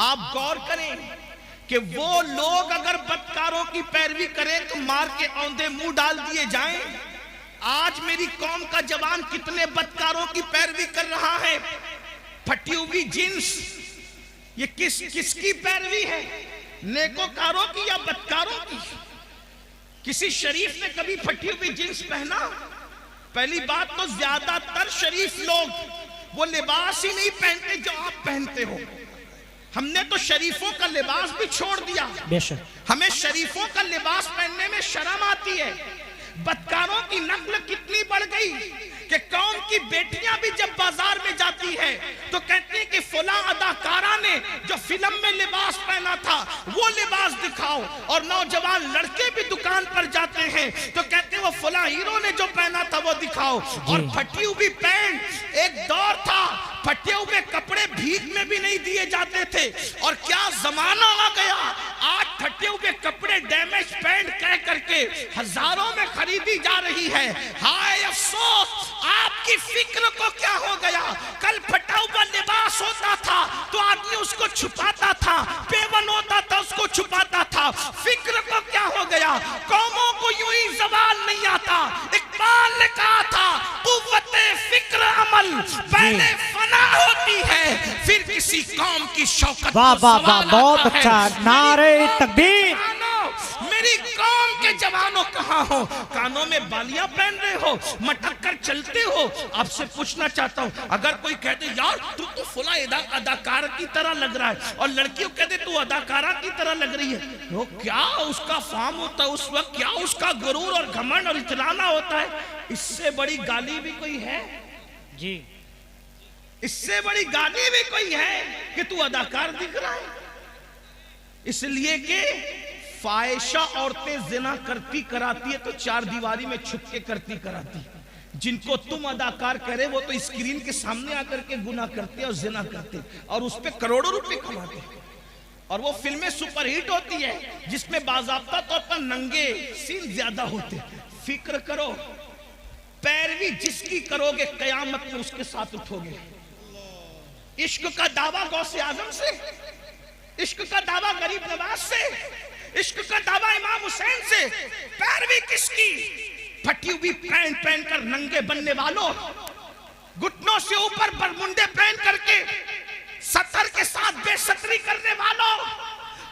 आप गौर करें कि वो लोग अगर बदकारों की पैरवी करें तो मार के औंधे मुंह डाल दिए जाएं। आज मेरी कौम का जवान कितने बदकारों की पैरवी कर रहा है। फटी हुई जींस, ये किसकी पैरवी है? नेकोकारों की या बदकारों की? किसी शरीफ ने कभी फटी हुई जींस पहना? पहली बात तो ज्यादातर शरीफ लोग वो लिबास ही नहीं पहनते जो आप पहनते हो। हमने तो शरीफों का लिबास भी छोड़ दिया। बेशक हमें शरीफों का लिबास पहनने में शर्म आती है। बदकारों की नस्ल कितनी बढ़ गई कि कौम की बेटियां भी जब बाजार में जाती है तो कहती है कि फला अदाकारा ने जो फिल्म में लिबास पहना था वो लिबास दिखाओ, और नौजवान लड़के भी दुकान पर जाते हैं तो कहते हैं वो फला हीरो ने जो पहना था वो दिखाओ। और फटी हुई पैंट, एक दौर था फटे हुए कपड़े भीख में भी नहीं दिए जाते थे, और क्या जमाना आ गया। आज फटे हुए कपड़े डैमेज पैंट कह करके हजारों में खरीदी जा रही है। हाय अफसोस, आपकी फिक्र को क्या हो गया। कल फटा हुआ लिबास होता था तो आदमी उसको छुपाता था, पेवन होता था उसको छुपाता था। फिक्र को क्या हो गया। कौमों को यूं ही जवाल नहीं आता। इकबाल ने कहा था कुव्वते फिक्र अमल पहले फना होती है फिर किसी कौम की शौकत। वाह वाह वाह, बहुत अच्छा। नारे तकबीर। मेरी कौम के जवानों कहाँ हो? कानों में बालियां पहन रहे हो, मटक कर चलते हो। आपसे पूछना चाहता हूँ, अगर कोई कहते यार तू तो फुला अदाकार की तरह लग रहा है, और लड़कियों कहते तू अदाकारा की तरह लग रही है, वो क्या उसका फार्म होता है उस वक्त, क्या उसका गुरूर और घमंड और इतराना होता है। इससे बड़ी गाली भी कोई है जी? इससे बड़ी गाली भी कोई है कि तू अदाकार दिख रहा है? इसलिए कि फाहिशा औरतें जिना करती कराती है तो चार दीवारी में छुप के करती कराती। जिनको तुम अदाकार करे वो तो स्क्रीन के सामने आकर के गुनाह करते और जिना करते और उस पे करोड़ों रुपए कमाते। और वो फिल्में सुपरहिट होती है जिसमें बाज़ाब्ता तौर पर नंगे सीन ज्यादा होते। फिक्र करो, पैरवी जिसकी करोगे कयामत में उसके साथ उठोगे। इश्क का दावा गौसे आजम से, इश्क का दावा गरीब नवाज से, इश्क का दावा इमाम हुसैन से। पैरवी किसकी? फटी हुई पैंट पहनकर नंगे बनने वालों, घुटनों से ऊपर बरमुंडे पहन करके सतर के साथ बेसतरी करने वालों,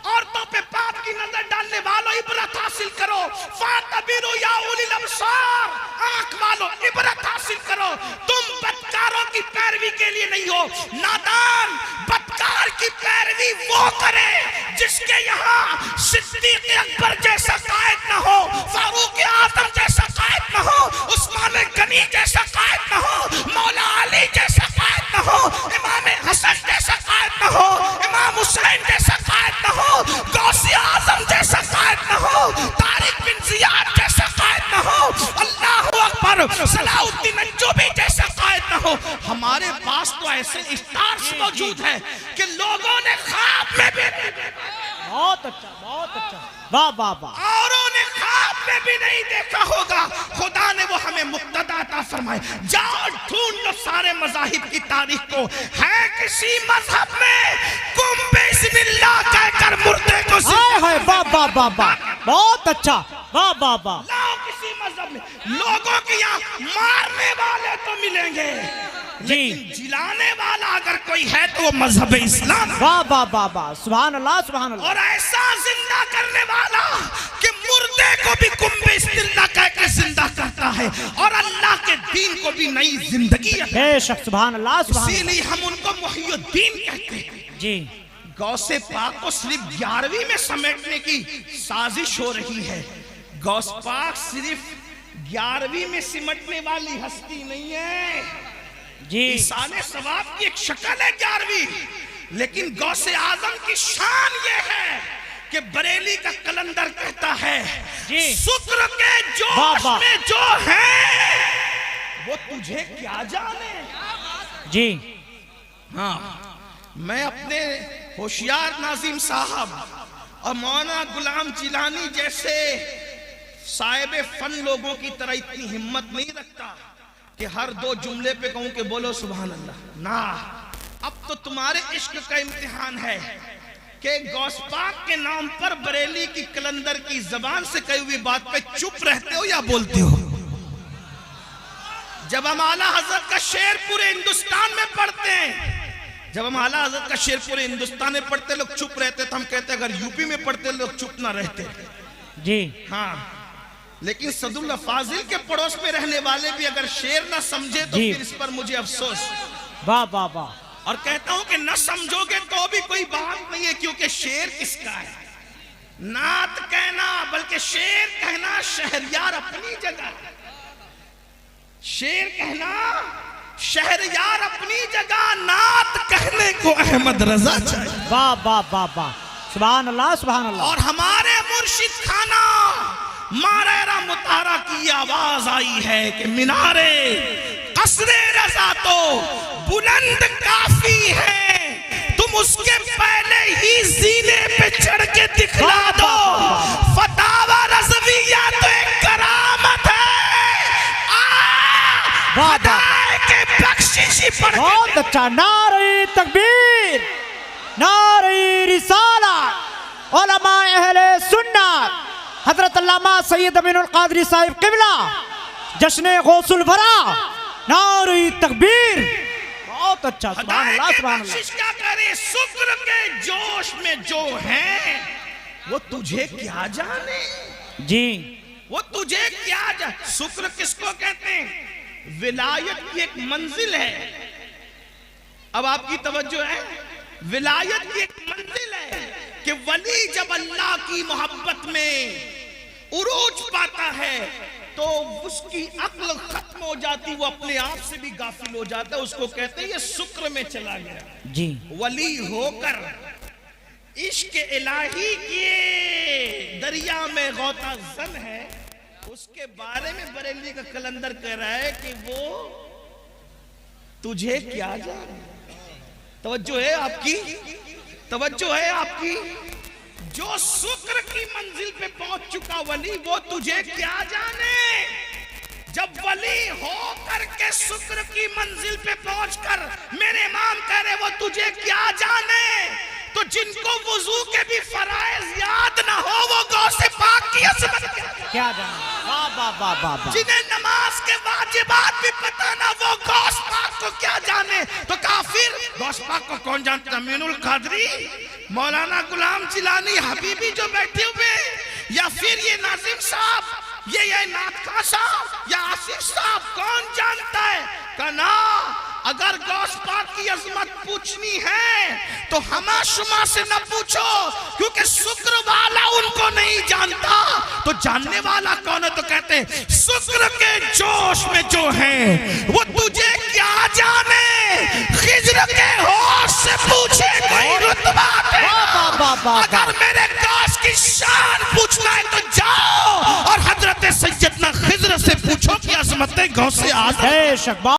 औरतों पे पाप की नजर डालने वालों, इबरत हासिल करो। फातबिरू या उलिल अबसार, आंख वालों इबरत हासिल करो। तुम बदकारों की पैरवी के लिए नहीं हो। नादान बदकार की पैरवी वो करे जिसके यहाँ सिद्दीक अकबर जैसा कायद न हो, फारूक आजम जैसा कायद न हो, उस्मान गनी जैसा कायद न हो, मौला अली जैसा कायद न हो, इमाम हसन जैसा कायद न हो, इमाम हुसैन जैसा कायद न हो, गौसे आजम जैसा कायद न हो, तारिक बिन जियाद जैसा कायद न हो, अल्लाहु अकबर, सलाउद्दीन अय्यूबी जैसा कायद न हो। हमारे पास तो ऐसे स्टार्स मौजूद हैं कि लोगों ने ख्वाब में भी, बहुत अच्छा, बहुत अच्छा, वाह वाह वाह, औरों ने ख्वाब में भी नहीं देखा होगा। खुदा ने वो हमें मुक्तदा अता फरमाए। जाओ ढूंढ लो सारे मज़ाहिब की तारीख को, है किसी मजहब में कुम बिस्मिल्लाह कहकर मुर्दे को है वाह वाह वाह वाह, बहुत अच्छा, वाह वाह वाह। लाओ किसी मजहब में, लोगों के यहाँ मारने वाले तो मिलेंगे लेकिन जिलाने वाला अगर कोई है तो वो मजहब इस्लाम। वाह वाह वाह वाह, सुभान अल्लाह सुभान अल्लाह। और ऐसा जिंदा करने वाला कि मुर्दे को भी कुंभे इस्तिल्ला कहकर जिंदा करता है और अल्लाह के दीन को भी नई जिंदगी है। बेशक, सुभान अल्लाह सुभान। इसीलिए हम उनको मुहियुद्दीन कहते हैं जी। गौसे पाक को सिर्फ 11वीं में समेटने की साजिश हो रही है। गौस पाक सिर्फ 11वीं में सिमटने वाली हस्ती नहीं है जी। ईसाने सवाब की एक शक्ल है 11वीं, लेकिन गौसे आजम की शान ये है कि बरेली का कलंदर कहता है शुक्र के जोश में जो है वो तुझे क्या जाने। जी हाँ, मैं अपने होशियार नाजिम साहब और मौलाना गुलाम जिलानी जैसे साहिब फन लोगों की तरह इतनी हिम्मत नहीं रखता कि हर 2 जुमले पे कहूं कि बोलो सुभान अल्लाह ना। अब तो तुम्हारे इश्क का इम्तिहान है कि गौसपाक के नाम पर बरेली की कलंदर की जबान से कही हुई बात पे चुप रहते हो या बोलते हो? जब हम आला हजरत का शेर पूरे हिंदुस्तान में पढ़ते हैं, जब हम आला हजरत का शेर पूरे हिंदुस्तान में पढ़ते लोग चुप रहते, तो हम कहते अगर यूपी में पढ़ते लोग चुप ना रहते जी। हाँ, लेकिन सदुल्ला फाजिल के पड़ोस में रहने वाले भी अगर शेर ना समझे तो फिर इस पर मुझे अफसोस। वाह वाह वाह। और कहता हूं कि न समझोगे तो भी कोई बात नहीं है, क्योंकि शेर किसका है? नात कहना बल्कि शेर कहना शहरयार अपनी जगह, शेर कहना शहरयार अपनी जगह, नात कहने को अहमद रजा चाहिए। वाह वाह वाह वाह, सुभान अल्लाह सुभान अल्लाह। और हमारे मुर्शिद खाना मारेरा मुतारा की आवाज आई है कि मीनारे कसरे रजा तो बुलंद काफी है, तुम उसके पहले ही जीने पे चढ़ के दिखला दो। फतावा रज़विया तो एक करामत है, खुदा के बख्शिश ही पढ़ के। बहुत अच्छा। नारे तकबीर, नारे रिसालत, उलमा अहले सुन्नत, हजरत अल्लामा सैयद अमीनुल कादरी साहिब किबला, जश्न गौसुल वरा, नारे तकबीर। बहुत अच्छा, सुभान अल्लाह सुभान अल्लाह। क्या करे, शुक्र के जोश में जो है वो तुझे क्या जाने जी, वो तुझे क्या जाने। शुक्र किसको कहते हैं? विलायत की एक मंजिल है। अब आपकी तवज्जो है, विलायत की एक मंजिल है कि वली जब अल्लाह की मोहब्बत में उरूज पाता है तो उसकी अक्ल खत्म हो जाती, वो अपने आप से भी गाफिल हो जाता है। उसको कहते हैं ये शुक्र में चला गया जी। वली होकर इश्क इलाही के दरिया में गौता जन है, उसके बारे में बरेली का कलंदर कह रहा है कि वो तुझे क्या जाने। तवज्जो है आपकी, तवज्जो है आपकी। जो शुक्र की मंजिल पे पहुंच चुका वली, वो तुझे क्या जाने। जब वली हो करके शुक्र की मंजिल पे पहुंचकर मेरे इमाम कह रहे वो तुझे क्या जाने, तो जिनको वुजू के भी फराइज याद ना हो वो गौसे पाक की अजमत क्या जाने। वाह वाह वाह वाह वाह। जिन्हें नमाज के वाजिबात भी पता ना वो गौस पाक को क्या जाने। तो काफिर गौस पाक को कौन जानता? अमीनुल कादरी, मौलाना गुलाम जिलानी, हबीबी जो बैठे हुए, या फिर ये नाजिम साहब, ये नाथका साहब या आसिफ साहब, कौन जानता है? कना अगर गौस पाक की अजमत पूछनी है तो हमा शुमा से न पूछो, क्योंकि शुक्र वाला उनको नहीं जानता। तो जानने वाला कौन है? तो कहते हैं शुक्र के जोश में जो है वो तुझे क्या जाने। खिज्र के होश से पूछे कोई रुतबा अगर मेरे गौस की शान पूछना है तो जाओ और हजरत सैयदना खिज्र से पूछो कि अजमत गौस से आज़म।